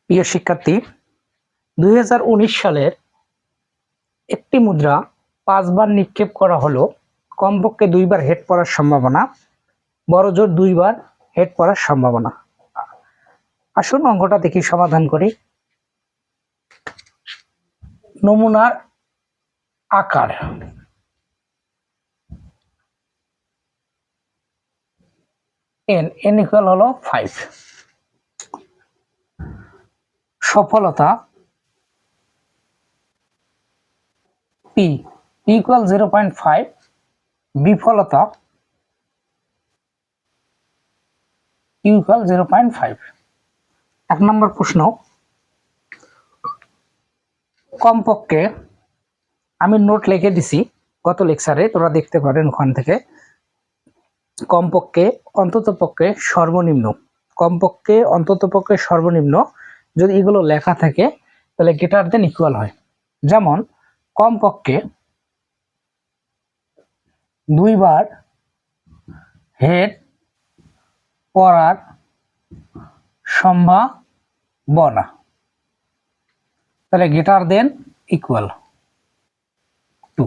প্রিয় শিক্ষার্থী, 2019 সালের একটি মুদ্রা 5 বার নিক্ষেপ করা হলো, কমপক্ষে 2 বার হেড পড়ার সম্ভাবনা, বড়জোর 2 বার হেড পড়ার সম্ভাবনা। আসুন অঙ্কটা দেখি সমাধান করি। নমুনার আকার n ইকুয়াল হলো 5। সফলতা p ইকুয়াল 0.5, বিফলতা ইকুয়াল 0.5। 1 নম্বর প্রশ্ন, কমপক্ষে আমি নোট লিখে দিছি গত লেকচারে, তোরা দেখতে পারেন ওখান থেকে। কমপক্ষে, অন্ততপক্ষে, সর্বনিম্ন, কমপক্ষে, অন্ততপক্ষে, সর্বনিম্ন যদি এগুলো লেখা থাকে তাহলে গ্রেটার দেন ইকুয়াল হয়। যেমন কমপক্ষে 2 বার হেড পড়ার সম্ভাবনা, তাহলে গ্রেটার দেন ইকুয়াল টু।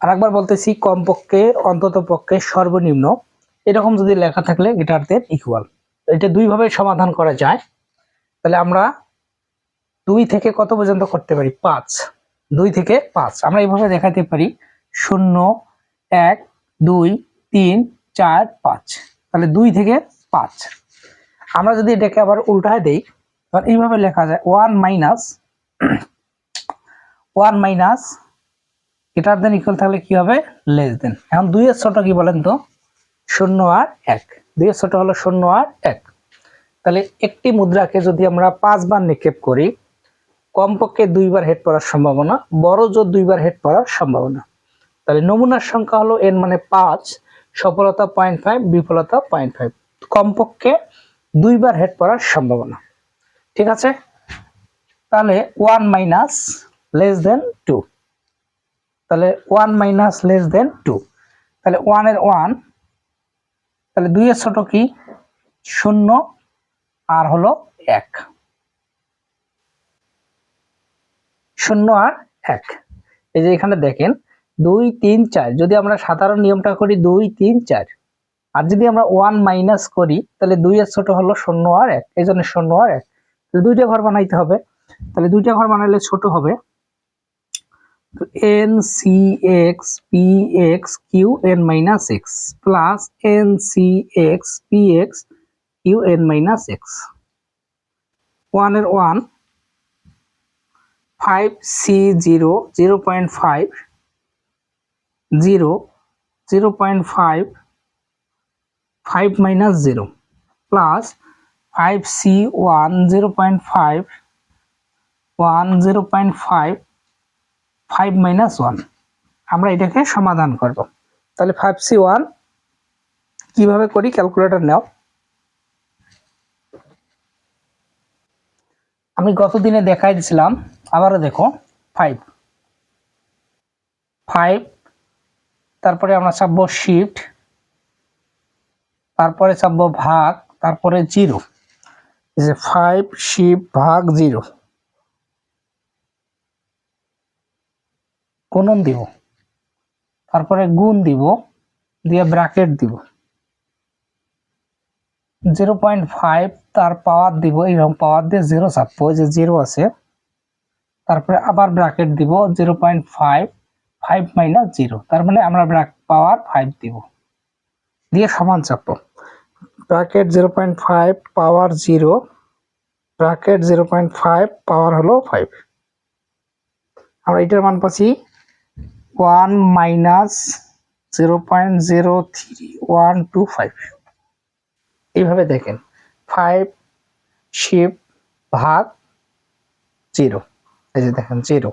আরেকবার বলতেছি, কমপক্ষে, অন্ততপক্ষে, সর্বনিম্ন এরকম যদি লেখা থাকলে গ্রেটার দেন ইকুয়াল। এটা দুই ভাবে সমাধান করা যায়। তাহলে আমরা 2 থেকে কত পর্যন্ত করতে পারি? 5। 2 থেকে 5 আমরা এইভাবে দেখাতে পারি 0 1 2 3 4 5। তাহলে 2 থেকে 5। আমরা যদি এটাকে আবার উল্টায় দেই তাহলে এইভাবে লেখা যায় 1 মাইনাস গ্রেটার দেন ইকুয়াল থাকলে কি হবে? Less than. এখন 2 এর ছোট কি বলেন তো? 0 আর 1। 2 এর ছোট হলো 0 আর 1। তাহলে একটি মুদ্রাকে যদি আমরা 5 বার নিক্ষেপ করি, কমপক্ষে 2 বার হেড পড়ার সম্ভাবনা, বড় জোর 2 বার হেড পড়ার সম্ভাবনা। তাহলে নমুনার সংখ্যা হলো n মানে 5, সফলতা 0.5, বিফলতা 0.5, কমপক্ষে 2 বার হেড পড়ার সম্ভাবনা। ঠিক আছে? তাহলে 1 মাইনাস লেস দেন 2, তাহলে 1 মাইনাস লেস দেন 2, তাহলে 1 এর 1, তাহলে 2 এর ছোট কি? 0 আর হলো 1, 0 আর 1। এই যে এখানে দেখেন 2 3 4, যদি আমরা সাধারণ নিয়মটা করি 2 3 4, আর যদি আমরা 1 মাইনাস করি তাহলে 2 এর ছোট হলো 0 আর 1, এই জন্য 0 আর 1। তাহলে দুইটা ঘর বানাইতে হবে। তাহলে দুইটা ঘর বানাইলে ছোট হবে n c x p x q n minus x plus n c x p x q n minus x। 1 এর 1, 5 c 0 0.5 0 0.5 5 minus 0 plus 5 c 1 0.5 1 0.5 5 minus 1। আমরা এটাকে সমাধান করব। তাহলে 5 c 1 কিভাবে করি? ক্যালকুলেটর নাও। আমি গত দিনে দেখাই দিয়েছিলাম, আবারও দেখো। 5, তারপরে আমরা চাপবো শিফট, তারপরে চাপবো ভাগ, তারপরে 0। এই যে 5 শিফট ভাগ 0, গুণন দিব, তারপরে গুণ দিব, দিয়ে ব্র্যাকেট দিব, 0.5 তার পাওয়ার দিব, এইরকম পাওয়ার দিয়ে 0 চাপবো, যে 0 আছে, তারপরে আবার ব্র্যাকেট দিব 0.5 5 মাইনাস 0, তার মানে আমরা পাওয়ার 5 দিব, দিয়ে সমান চাপবো। ব্র্যাকেট 0.5 পাওয়ার 0, ব্র্যাকেট 0.5 পাওয়ার হলো 5। আমরা এটার মান পাচ্ছি 1 মাইনাস 0.03125। এইভাবে দেখেন 5 শিফট ভাগ 0, এই যে দেখেন 0,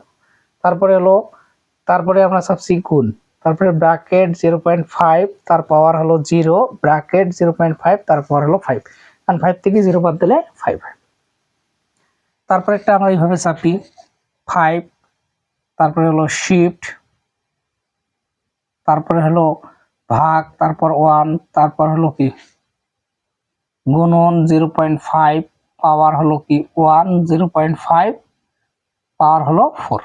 তারপরে হলো, তারপরে আমরা চাপছি গুণ, তারপরে ব্র্যাকেট 0.5 তার পাওয়ার হলো 0, ব্র্যাকেট 0.5 তার পাওয়ার হলো 5, কারণ 5 থেকে 0 বাদ দিলে 5 হয়। তারপরে একটা আমরা এইভাবে চাপি 5, তারপরে হলো শিফট, তারপরে হলো ভাগ, তারপর 1, তারপর হলো কি গুণন 0.5 পাওয়ার হলো কি 1, 0.5 পাওয়ার হলো 4।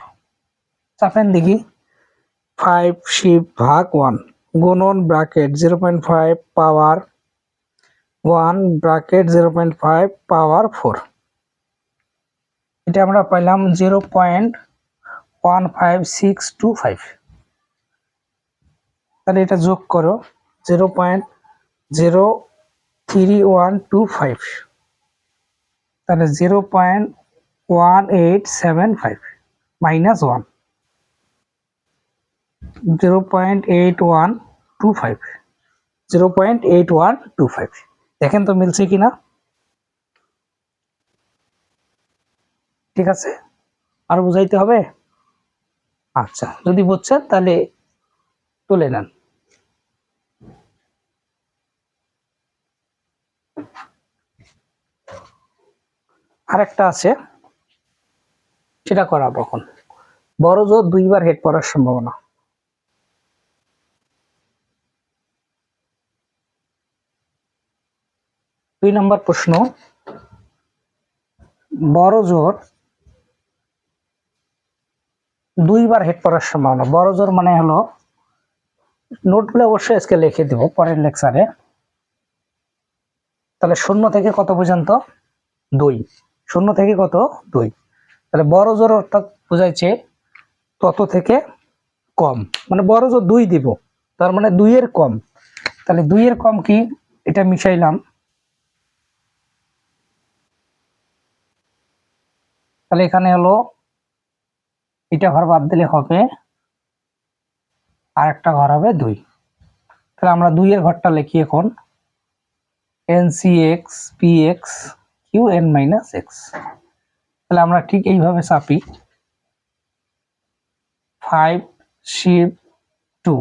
চাপেন দেখি 5 শিফট ভাগ 1 গুণন ব্র্যাকেট 0.5 পাওয়ার 1 ব্র্যাকেট 0.5 পাওয়ার 4। এটা আমরা পাইলাম 0.15625। তাহলে এটা যোগ করো 0.03125, তাহলে 0.1875 মাইনাস 1 0.8125 0.8125। দেখেন তো মিলছে কিনা। ঠিক আছে, আর বুঝাইতে হবে? আচ্ছা, যদি বুঝছেন তাহলে তুলে নেন। আরেকটা আছে, সেটা করাবো এখন। বড় জোর 2 বার হেড পড়ার সম্ভাবনা। দুই নম্বর প্রশ্ন, বড় জোর 2 বার হেড পড়ার সম্ভাবনা। বড় জোর মানে হলো, নোটগুলো অবশ্যই আজকে লিখে দেব পরের লেকচারে। তাহলে 0 থেকে কত পর্যন্ত? 2। 0 থেকে কত? 2। তাহলে বড় জোর অর্থাৎ বোঝাইছে তত থেকে কম, মানে বড় জোর 2 দিব, তার মানে 2 এর কম। তাহলে 2 এর কম কি? এটা মিশাইলাম, তাহলে এখানে হলো এটা ঘর বাদ দিলে হবে, আর একটা ঘর হবে 2। তাহলে আমরা 2 এর ঘরটা লিখি এখন, NCX PX QN - X। তাহলে আমরা ঠিক এইভাবে চাপি 5 শিফট 2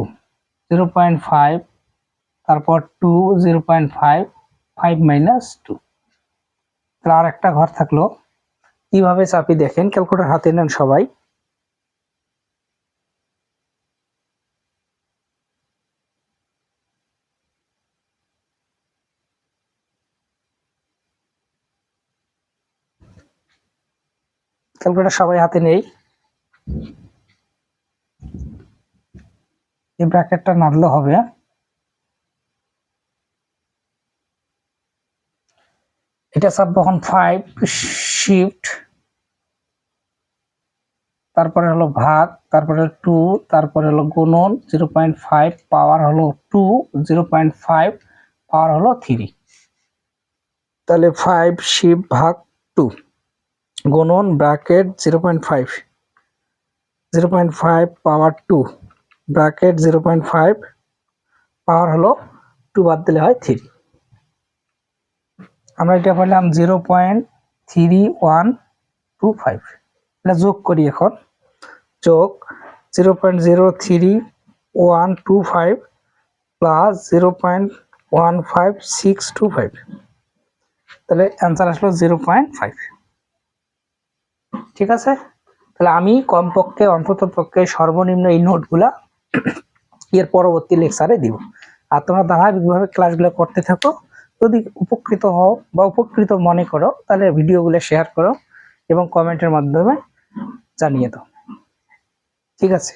0.5, তারপর 2 0.5 5 - 2। তাহলে আর একটা ঘর থাকলো, কিভাবে চাপি দেখেন, ক্যালকুলেটর হাতে নেন সবাই। ক্যালকুলেটর সবাই হাতে নেই। এই ব্র্যাকেটটা নাড়লে হবে, এটা চাপবো এখন 5 শিফট, তারপরে হলো ভাগ, তারপরে 2, তারপরে হলো গুণন 0.5 পাওয়ার হলো 2, 0.5 পাওয়ার হলো 3। তাহলে 5 শিফট ভাগ 2 গুণন ব্র্যাকেট 0.5 পাওয়ার 2 ব্র্যাকেট 0.5 পাওয়ার হলো 2 বাদ দিলে হয় 3। আমরা এটা পেলাম 0.3125। এটা যোগ করি এখন, যোগ 0.03125 প্লাস 0.15625, তাহলে অ্যান্সার আসলো 0.5। ঠিক আছে, তাহলে আমি কমপক্ষে অন্তত পক্ষে সর্বনিম্ন এই নোটগুলা এর পরবর্তী লেকচারে দিব। আর তোমরা ধারাবাহিকভাবে ক্লাসগুলো করতে থাকো। যদি উপকৃত হও বা উপকৃত মনে করো, তাহলে ভিডিওগুলো শেয়ার করো এবং কমেন্টের মাধ্যমে জানিয়ে দাও। ঠিক আছে।